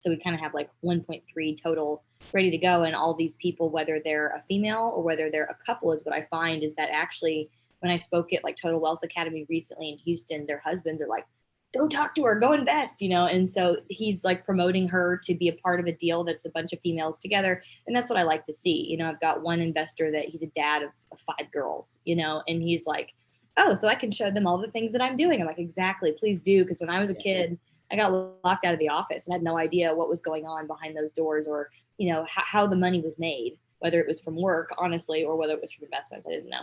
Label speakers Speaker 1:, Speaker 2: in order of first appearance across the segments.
Speaker 1: So we kind of have like 1.3 total ready to go. And all these people, whether they're a female or whether they're a couple, is what I find is that actually when I spoke at like Total Wealth Academy recently in Houston, their husbands are like, go talk to her, go invest, And so he's like promoting her to be a part of a deal that's a bunch of females together. And that's what I like to see. I've got one investor that he's a dad of 5 girls, and he's like, oh, so I can show them all the things that I'm doing. I'm like, exactly, please do. Because when I was a kid, I got locked out of the office and had no idea what was going on behind those doors or, how the money was made, whether it was from work, honestly, or whether it was from investments. I didn't know.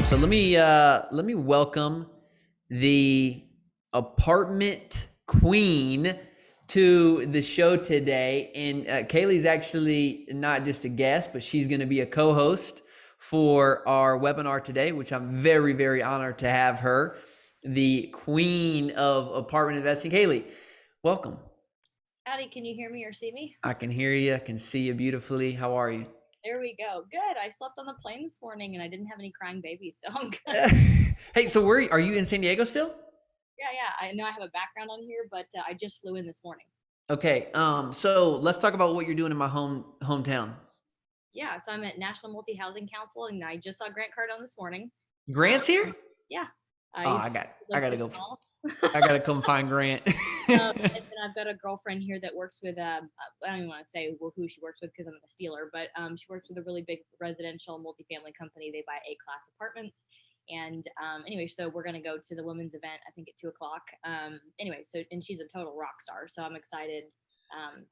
Speaker 2: So let me welcome the apartment queen to the show today. And Kaylee's actually not just a guest, but she's going to be a co-host for our webinar today, which I'm very, very honored to have her, the queen of apartment investing. Kaylee, welcome.
Speaker 1: Howdy, can you hear me or see me?
Speaker 2: I can hear you. I can see you beautifully. How are you?
Speaker 1: There we go. Good. I slept on the plane this morning and I didn't have any crying babies, so I'm good.
Speaker 2: Hey, so where are you in San Diego still?
Speaker 1: Yeah. I know I have a background on here, but I just flew in this morning.
Speaker 2: Okay. So let's talk about what you're doing in my hometown.
Speaker 1: Yeah, so I'm at National Multi-Housing Council, and I just saw Grant Cardone this morning.
Speaker 2: Grant's here?
Speaker 1: Yeah.
Speaker 2: Oh, I gotta go. I gotta come find Grant.
Speaker 1: And then I've got a girlfriend here that works with, I don't even want to say who she works with because I'm a stealer, but she works with a really big residential multifamily company. They buy A-class apartments. And anyway, so we're going to go to the women's event, I think at 2:00. Anyway, and she's a total rock star. So I'm excited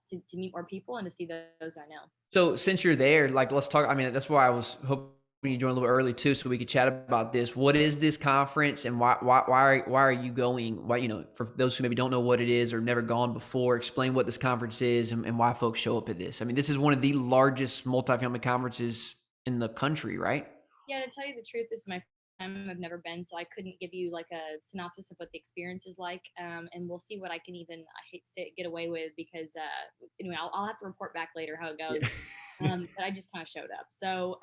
Speaker 1: to meet more people and to see those I know.
Speaker 2: So since you're there, like, let's talk. I mean, that's why I was hoping you joined a little early too, so we could chat about this. What is this conference, and why are you going? Why, for those who maybe don't know what it is or never gone before, explain what this conference is and why folks show up at this. I mean, this is one of the largest multifamily conferences in the country, right?
Speaker 1: Yeah, to tell you the truth, this is my time. I've never been, so I couldn't give you like a synopsis of what the experience is like. And we'll see what I can even, I hate to say it, get away with because anyway, I'll have to report back later how it goes.
Speaker 2: Yeah.
Speaker 1: But I just kind of showed up. So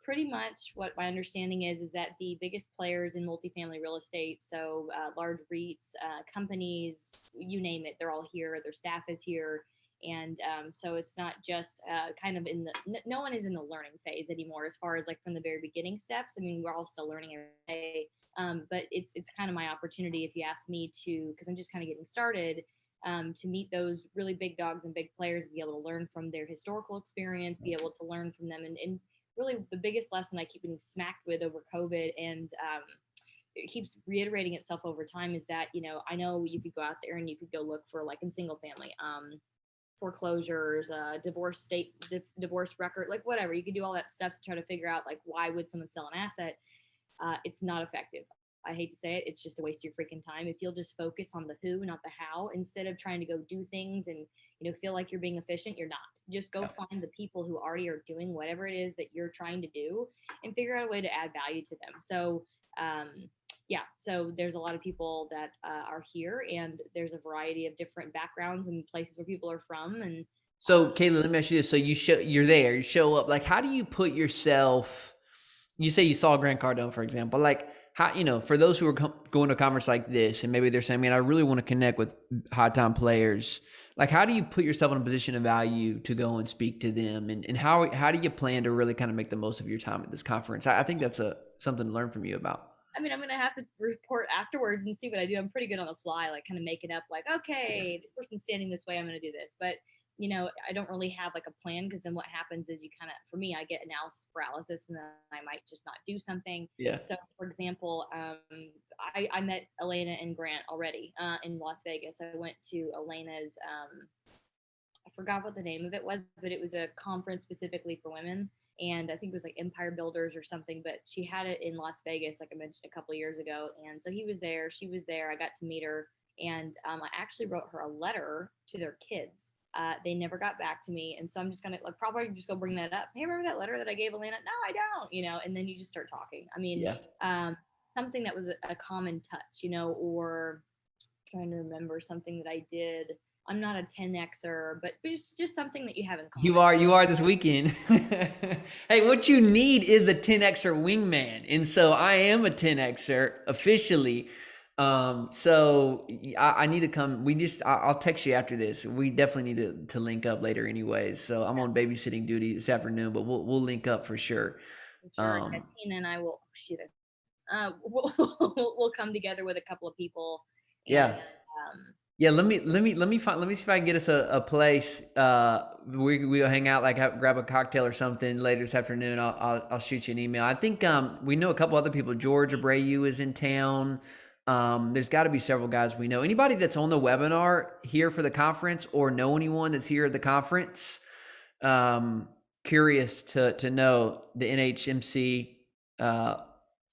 Speaker 1: pretty much what my understanding is that the biggest players in multifamily real estate, so large REITs, companies, you name it, they're all here. Their staff is here. And so it's not just kind of no one is in the learning phase anymore as far as like from the very beginning steps. I mean, we're all still learning every day, but it's kind of my opportunity, if you ask me, to, because I'm just kind of getting started, to meet those really big dogs and big players, be able to learn from their historical experience, be able to learn from them. And really the biggest lesson I keep getting smacked with over COVID, and it keeps reiterating itself over time, is that, I know you could go out there and you could go look for, like, in single family, foreclosures, divorce record, like whatever. You could do all that stuff to try to figure out, like, why would someone sell an asset? It's not effective. I hate to say it. It's just a waste of your freaking time. If you'll just focus on the who, not the how, instead of trying to go do things and, feel like you're being efficient, you're not. Just go find the people who already are doing whatever it is that you're trying to do and figure out a way to add value to them. So, yeah, so there's a lot of people that are here, and there's a variety of different backgrounds and places where people are from. And
Speaker 2: So, Kayla, let me ask you this. So you're there, you show up. Like, how do you put yourself? You say you saw Grant Cardone, for example. Like, how, for those who are going to a conference like this, and maybe they're saying, man, I really want to connect with high time players. Like, how do you put yourself in a position of value to go and speak to them? And how do you plan to really kind of make the most of your time at this conference? I think that's something to learn from you about.
Speaker 1: I mean, I'm going to have to report afterwards and see what I do. I'm pretty good on the fly, like kind of making up, like, okay, this person's standing this way, I'm going to do this. But, I don't really have like a plan, because then what happens is for me, I get analysis paralysis, and then I might just not do something.
Speaker 2: Yeah.
Speaker 1: So, for example, I met Elena and Grant already in Las Vegas. I went to Elena's, I forgot what the name of it was, but it was a conference specifically for women. And I think it was like Empire Builders or something, but she had it in Las Vegas, like I mentioned a couple of years ago. And so he was there, she was there, I got to meet her. And I actually wrote her a letter to their kids. They never got back to me. And so I'm just going to probably just go bring that up. Hey, remember that letter that I gave Elena? No, I don't, and then you just start talking. I mean, something that was a common touch, or trying to remember something that I did I'm not a 10xer, but just something that you have in
Speaker 2: You
Speaker 1: common.
Speaker 2: are this weekend. Hey, what you need is a 10xer wingman. And so I am a 10xer officially. So I need to come. I'll text you after this. We definitely need to link up later anyways. So I'm on babysitting duty this afternoon, but we'll link up for sure.
Speaker 1: I'm sure
Speaker 2: Um,
Speaker 1: Tina and I will, oh, shoot, we'll, we'll come together with a couple of people and,
Speaker 2: yeah. Yeah, let me see if I can get us a place. We'll hang out, like grab a cocktail or something later this afternoon. I'll shoot you an email. I think we know a couple other people. George Abreu is in town. There's got to be several guys we know. Anybody that's on the webinar here for the conference or know anyone that's here at the conference, curious to know the NHMC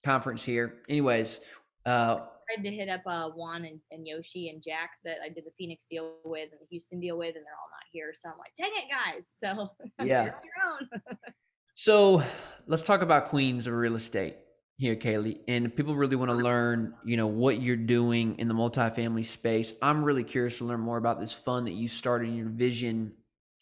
Speaker 2: conference here. Anyways,
Speaker 1: tried to hit up Juan and Yoshi and Jack that I did the Phoenix deal with and the Houston deal with, and they're all not here. So I'm like, dang it, guys. So you're
Speaker 2: yeah.
Speaker 1: on your own.
Speaker 2: So let's talk about queens of real estate here, Kaylee. And people really want to learn, what you're doing in the multifamily space. I'm really curious to learn more about this fund that you started in your vision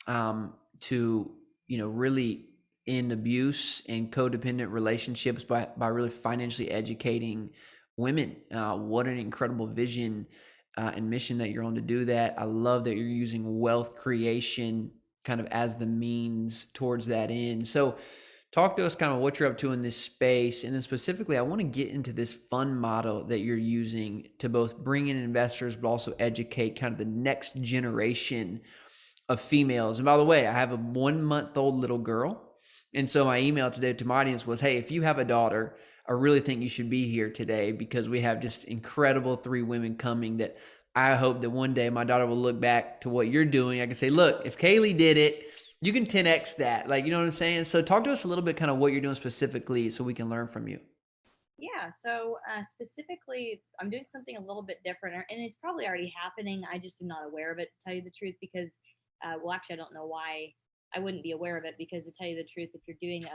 Speaker 2: to, really end abuse and codependent relationships by really financially educating women. What an incredible vision and mission that you're on to do that. I love that you're using wealth creation kind of as the means towards that end. So talk to us kind of what you're up to in this space. And then specifically, I want to get into this fund model that you're using to both bring in investors, but also educate kind of the next generation of females. And by the way, I have a 1-month-old little girl. And so my email today to my audience was, hey, if you have a daughter, I really think you should be here today because we have just incredible 3 women coming that I hope that one day my daughter will look back to what you're doing. I can say, look, if Kaylee did it, you can 10x that. Like, you know what I'm saying? So talk to us a little bit kind of what you're doing specifically so we can learn from you.
Speaker 1: Yeah. So specifically, I'm doing something a little bit different, and it's probably already happening. I just am not aware of it, to tell you the truth, because, well, actually, I don't know why I wouldn't be aware of it, because to tell you the truth, if you're doing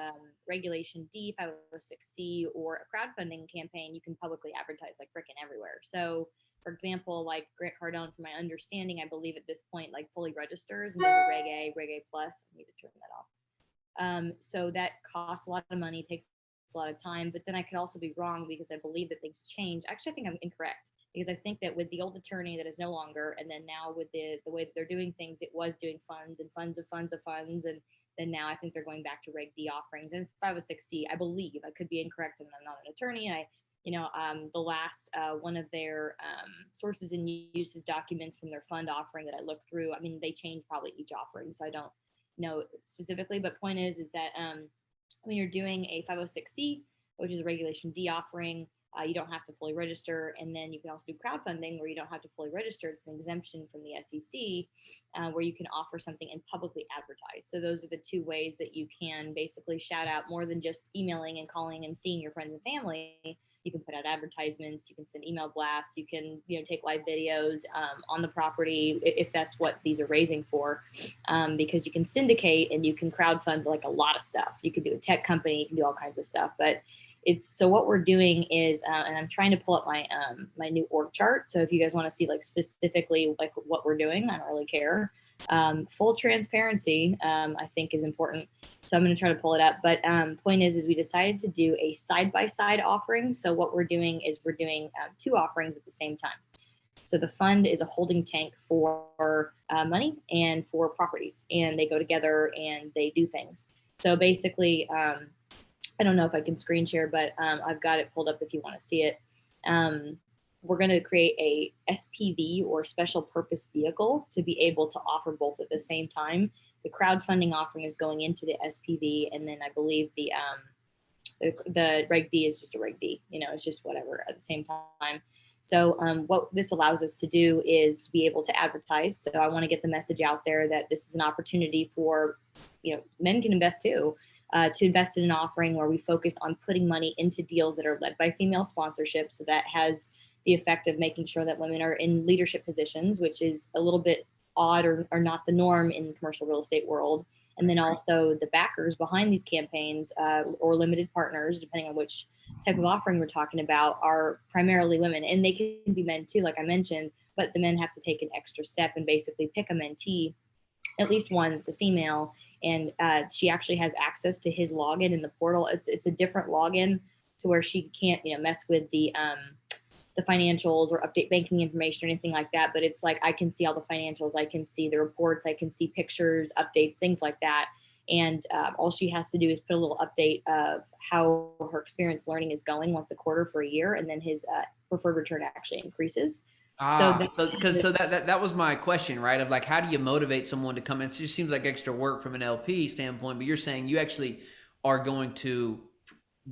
Speaker 1: Regulation D, 506C, or a crowdfunding campaign, you can publicly advertise like freaking everywhere. So, for example, like Grant Cardone, from my understanding, I believe at this point, like fully registers and does a Reg A plus. I need to turn that off. So that costs a lot of money, takes a lot of time. But then I could also be wrong, because I believe that things change. Actually, I think I'm incorrect, because I think that with the old attorney that is no longer, and then now with the way that they're doing things, it was doing funds and funds of funds of funds, and then now I think they're going back to Reg D offerings, and it's 506C. I believe. I could be incorrect, and I'm not an attorney. And the last one of their sources and uses documents from their fund offering that I looked through. I mean, they change probably each offering, so I don't know specifically. But point is that when you're doing a 506C, which is a Regulation D offering, you don't have to fully register. And then you can also do crowdfunding, where you don't have to fully register. It's an exemption from the SEC, where you can offer something and publicly advertise. So those are the 2 ways that you can basically shout out, more than just emailing and calling and seeing your friends and family. You can put out advertisements, you can send email blasts, you can take live videos on the property, if that's what these are raising for, because you can syndicate and you can crowdfund like a lot of stuff. You can do a tech company, you can do all kinds of stuff. But so what we're doing is, and I'm trying to pull up my my new org chart. So if you guys want to see like specifically like what we're doing, I don't really care. Full transparency, I think, is important. So I'm going to try to pull it up. But point is we decided to do a side-by-side offering. So what we're doing is we're doing 2 offerings at the same time. So the fund is a holding tank for money and for properties, and they go together and they do things. So basically, I don't know if I can screen share, but I've got it pulled up if you want to see it. We're going to create a SPV, or special purpose vehicle, to be able to offer both at the same time. The crowdfunding offering is going into the SPV, and then I believe the Reg D is just a Reg D. It's just whatever at the same time. So what this allows us to do is be able to advertise. So I want to get the message out there that this is an opportunity for, men can invest too, to invest in an offering where we focus on putting money into deals that are led by female sponsorship. So that has the effect of making sure that women are in leadership positions, which is a little bit odd or not the norm in the commercial real estate world. And then also the backers behind these campaigns, or limited partners, depending on which type of offering we're talking about, are primarily women. And they can be men too, like I mentioned, but the men have to take an extra step and basically pick a mentee, at least one that's a female, and she actually has access to his login in the portal. It's a different login to where she can't mess with the financials or update banking information or anything like that. But it's like I can see all the financials, I can see the reports, I can see pictures, updates, things like that. And all she has to do is put a little update of how her experience learning is going once a quarter for a year, and then his preferred return actually increases. So
Speaker 2: Ah,
Speaker 1: that's
Speaker 2: so because so that was my question, right? Of like, how do you motivate someone to come in? It just seems like extra work from an LP standpoint, but you're saying you actually are going to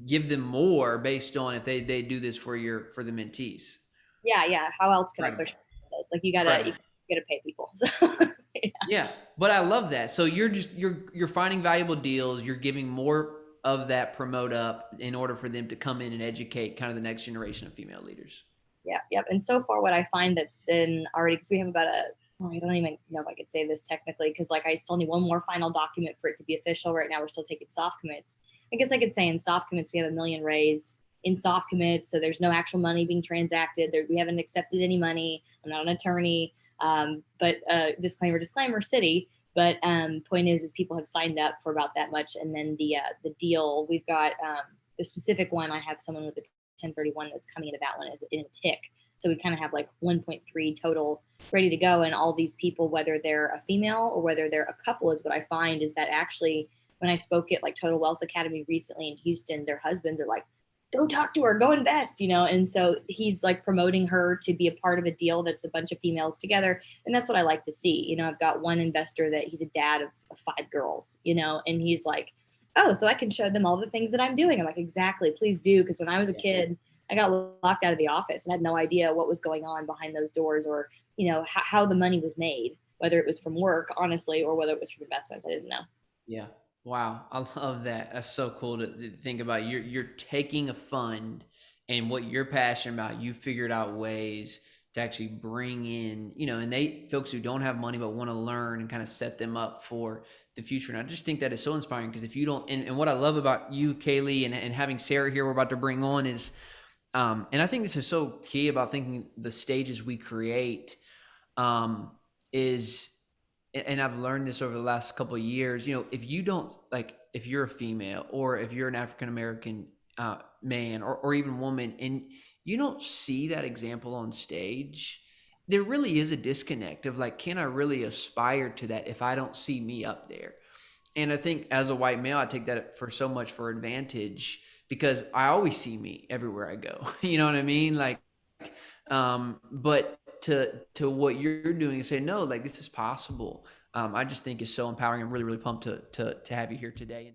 Speaker 2: give them more based on if they do this for the mentees.
Speaker 1: yeah. How else can I push?
Speaker 2: Incredible,
Speaker 1: It's like you
Speaker 2: incredible.
Speaker 1: gotta pay people. So yeah.
Speaker 2: Yeah, but I love that. So you're finding valuable deals. You're giving more of that promote up in order for them to come in and educate kind of the next generation of female leaders.
Speaker 1: Yep. And so far, what I find that's been already, because we have about I don't even know if I could say this technically, because like I still need one more final document for it to be official. Right now, we're still taking soft commits. I guess I could say in soft commits, we have 1 million raised in soft commits. So there's no actual money being transacted. We haven't accepted any money. I'm not an attorney. But disclaimer, city. But point is people have signed up for about that much. And then the deal, we've got the specific one, I have someone with a 1031 that's coming into that one is in a tick. So we kind of have like 1.3 total ready to go. And all these people, whether they're a female or whether they're a couple, is what I find is that actually when I spoke at like Total Wealth Academy recently in Houston, their husbands are like, go talk to her, go invest, And so he's like promoting her to be a part of a deal that's a bunch of females together. And that's what I like to see. I've got one investor that he's a dad of 5 girls, and he's like, oh, so I can show them all the things that I'm doing. I'm like, exactly, please do. Because when I was a kid, I got locked out of the office and had no idea what was going on behind those doors, or, how the money was made, whether it was from work, honestly, or whether it was from investments. I didn't know.
Speaker 2: Yeah. Wow. I love that. That's so cool to think about. You're taking a fund and what you're passionate about, you figured out ways to actually bring in, and they folks who don't have money but want to learn and kind of set them up for the future. And I just think that is so inspiring because if you don't, and what I love about you, Kaylee, and having Sarah here, we're about to bring on is, and I think this is so key about thinking the stages we create, is, and I've learned this over the last couple of years, if you don't if you're a female or if you're an African American man or even woman, and you don't see that example on stage, there really is a disconnect of like, can I really aspire to that if I don't see me up there? And I think as a white male, I take that for so much for advantage because I always see me everywhere I go. You know what I mean? Like, but to what you're doing and say, no, like this is possible. I just think is so empowering. I'm really, really pumped to have you here today.